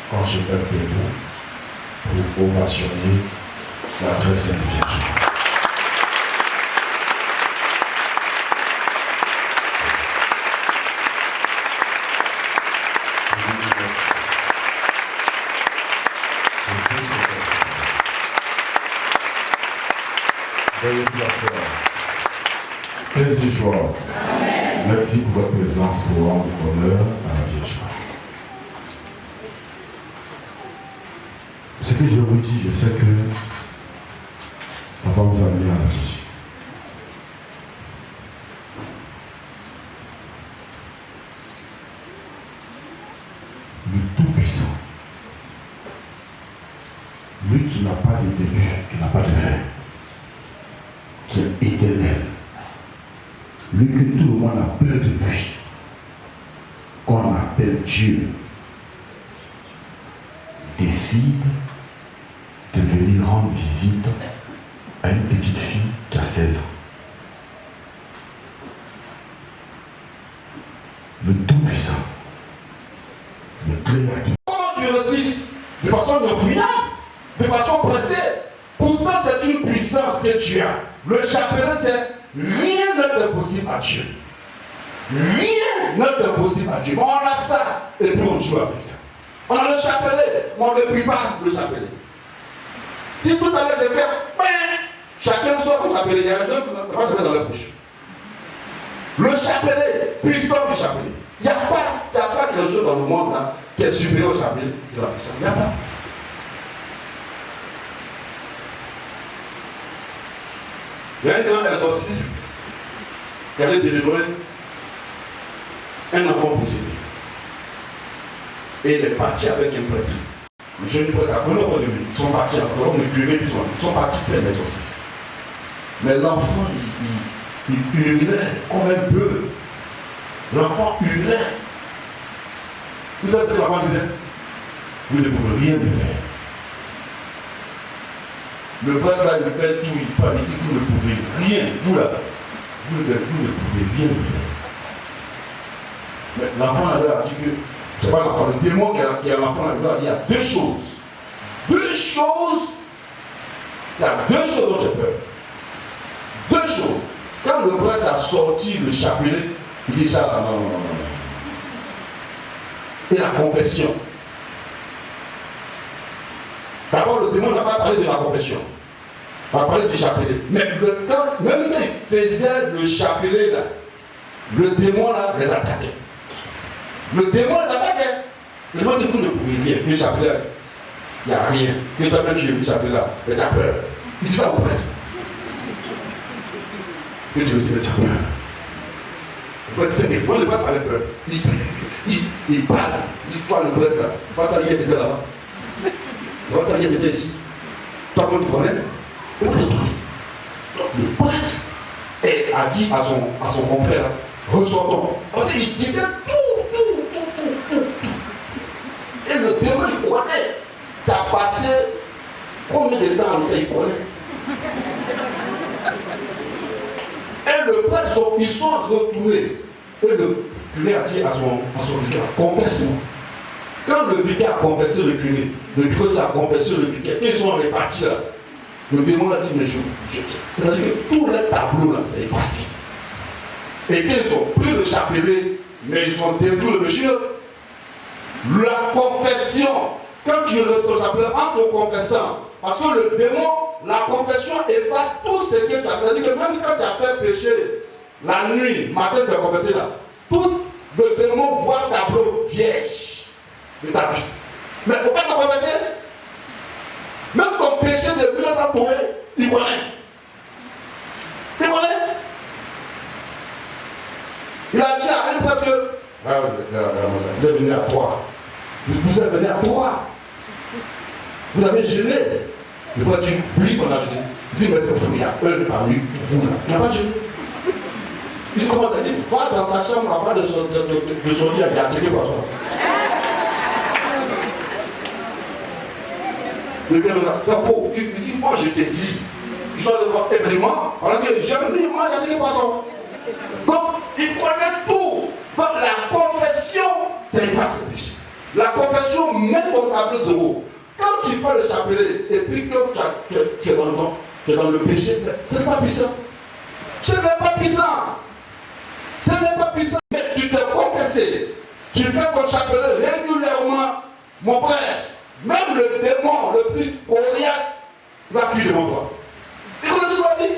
qu'on se mette debout pour ovationner la très sainte Vierge. Veuillez vous asseoir. Paix et joie. Merci pour votre présence pour rendre honneur à la Vierge Marie. Ce que je vous dis, je sais que ça va vous amener à réfléchir. Le Tout-Puissant, lui qui n'a pas de début, qui n'a pas de fin, qui est éternel, lui que tout le monde a peur de lui, qu'on appelle Dieu, décide de venir rendre visite à une petite fille qui a 16 ans. Le Tout-Puissant, le Créateur. Comment tu récites? De façon imprimable, de façon pressée. Pourtant, c'est une puissance que tu as. Le chapelet, c'est rien n'est impossible à Dieu. Rien n'est impossible à Dieu. Mais on a ça et puis on joue avec ça. On a le chapelet, mais on ne prie pas le chapelet. Si tout à l'heure je fais, chacun sort son chapelet, il y a un jeune qui va se mettre dans la bouche. Le chapelet, puissant du chapelet. Il n'y a pas quelque chose dans le monde là, qui est supérieur au chapelet de la puissance. Il n'y a pas. Il y a un grand exorciste qui allait délivrer un enfant possédé. Et il est parti avec un prêtre. Le jeune prêtre a pris l'ordre de lui. Ils sont partis ensemble, comme le curé, ils sont partis faire l'exorcisme. Mais l'enfant, il hurlait comme un bœuf. L'enfant hurlait. Vous savez ce que l'enfant disait? Vous ne pouvez rien faire. Le prêtre là, il fait tout, il parle, il dit que vous ne pouvez rien, vous là, vous ne pouvez rien faire. Mais l'enfant là, a dit que, c'est pas l'enfant, le démon qui a l'enfant là, il a dit, il y a deux choses. Deux choses, il y a deux choses dont j'ai peur. Deux choses. Quand le prêtre a sorti le chapelet, il dit ça là, non. Et la confession. D'abord, le démon n'a pas parlé de la confession. Il a parlé du chapelet. Mais même quand il faisait le chapelet, là, le démon là, les attaquait. Le démon les attaquait. Le démon dit que vous ne pouvez rien. Le chapelet, il n'y a rien. Que toi-même tu es le chapelet là, mais tu as peur. Il dit ça au prêtre. Que tu veux dire, tu as peur. Le prêtre avait peur. Il parle. Il dit, toi le prêtre là, toi ta liette était là-bas. Toi, quand il était ici, toi, quand tu connais, donc le prêtre a dit à son confrère, ressortons. Il disait tout. Et le démon, il connaît. Tu as passé combien de temps à l'hôtel, il connaît. Et le prêtre, ils sont retournés. Et le curé a dit à son vicaire, confesse-moi. Quand le vicaire a confessé le curé a confessé le vicaire, ils sont répartis là. Le démon a dit, mais c'est-à-dire que tous les tableaux là, c'est effacé. Et qu'ils ont pris le chapelet, mais ils ont détruit le monsieur. La confession, quand tu restes au chapelet, en te confessant, parce que le démon, la confession efface tout ce que tu as fait. C'est-à-dire que même quand tu as fait péché, la nuit, matin, tu as confessé là, tout le démon voit le tableau vierge de ta vie. Mais il ne faut pas te confesser. Même ton péché de 1900 tourner, il connaît. Il connaît. Il a dit à un prêtre que vous êtes venu à toi. Vous êtes venu à toi. Vous avez gêné. Le prêtre dit, oui, on a gêné. Il dit, mais c'est fou, il y a un parmi vous là. Il n'a pas gêné. Il commence à dire, va dans sa chambre, en bas de son lit, il y a checké par soi. Le gars là, c'est faux. Il dit, moi je t'ai dit, je dois le voir événement, alors que j'aime lui, moi j'ai dit poisson. Donc, il connaît tout. Donc, la confession, c'est pas ce péché. La confession met ton tableau zéro. Quand tu fais le chapelet et puis que tu es dans le péché, ce n'est pas puissant. Ce n'est pas puissant. Ce n'est pas puissant. Mais tu t'es confessé. Tu fais ton chapelet régulièrement. Mon frère, même le démon le plus coriace va fuir devant toi. Il connaît toute la vie.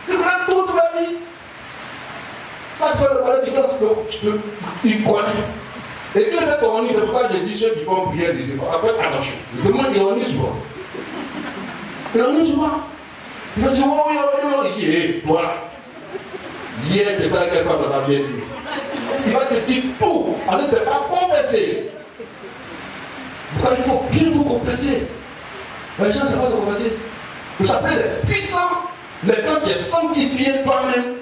Il connaît toute la vie. Quand tu fais le palais du glace, il connaît. Et il fait ton nid, c'est pourquoi je dis ceux qui vont prier de Dieu. Après, attention. Le démon, il en est souvent. Il en est souvent. Il va dire, oh oui, oh oui, oh oui. Il dit, hé, toi, hier, tu étais avec quelqu'un dans ta vieille nuit. Il va te dire tout. Alors, tu n'es pas confessé. Pourquoi il faut bien vous confesser? Les gens ne savent pas se confesser. Le chapelet est puissant. Mais quand tu es sanctifié toi-même,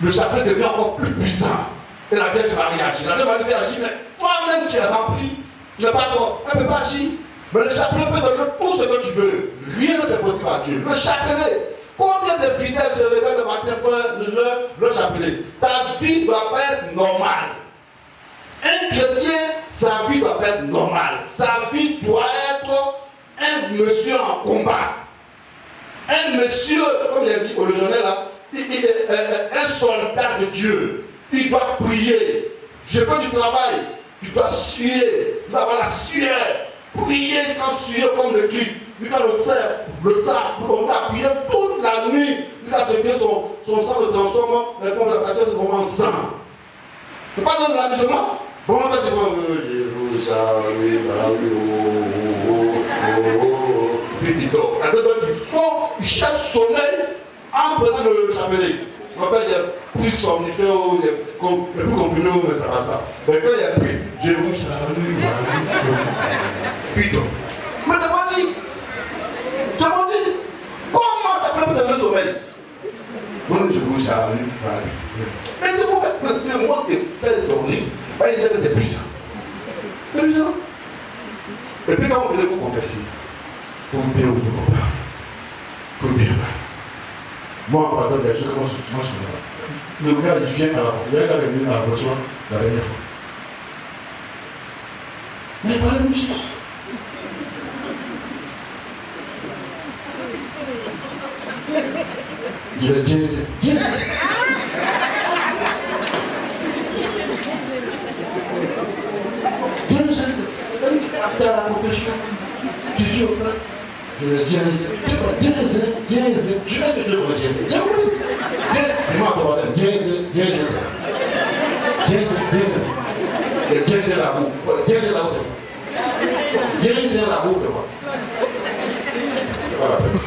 le chapelet devient encore plus puissant. Et la Vierge va réagir. La Vierge va réagir, mais toi-même tu es rempli. Je ne sais pas toi, elle ne peut pas agir. Mais le chapelet peut donner tout ce que tu veux. Rien n'est possible à Dieu. Le chapelet. Combien de fidèles se réveillent le matin pour le chapelet? Ta vie doit pas être normale. Un chrétien, sa vie doit pas être normale. Sa vie doit être un monsieur en combat. Un monsieur, comme il a dit au légionnaire là, un soldat de Dieu. Il doit prier. Je fais du travail. Tu dois suer. Tu dois avoir la sueur. Prier quand suer comme le Christ. Il doit le sac, on doit prier toute la nuit. Il doit se dire son sang se transforme, mais comme la station se transforme en sang. C'est pas dans l'amusement. Bon, en fait, c'est bon. Je vous salue, puis il dort. Il cherche sommeil en prenant le chapelet. Mon père, il a pris somnifère, il a plus comprimé, mais ça ne passe pas. Mais quand il a pris, je vous salue, puis il dort. Mais t'as pas dit. Tu m'as dit, comment ça peut donner le sommeil? Moi, je vous salue, mais c'est moi qui fais dormir. Il sait que c'est puissant. C'est puissant. Et puis quand vous voulez vous confesser, pour bien vous comprendre. Pour bien. Moi, par exemple, des choses que moi je le gars, il vient à la porte. Il y a un gars qui est venu à la porte la dernière fois. Mais il parlait de musique. Je vais dire, après la confession, tu dis au peuple, je vais dire, tu sais ce que je veux dire. Dis-moi ton baptême, c'est l'amour. C'est quoi? C'est pas la peine.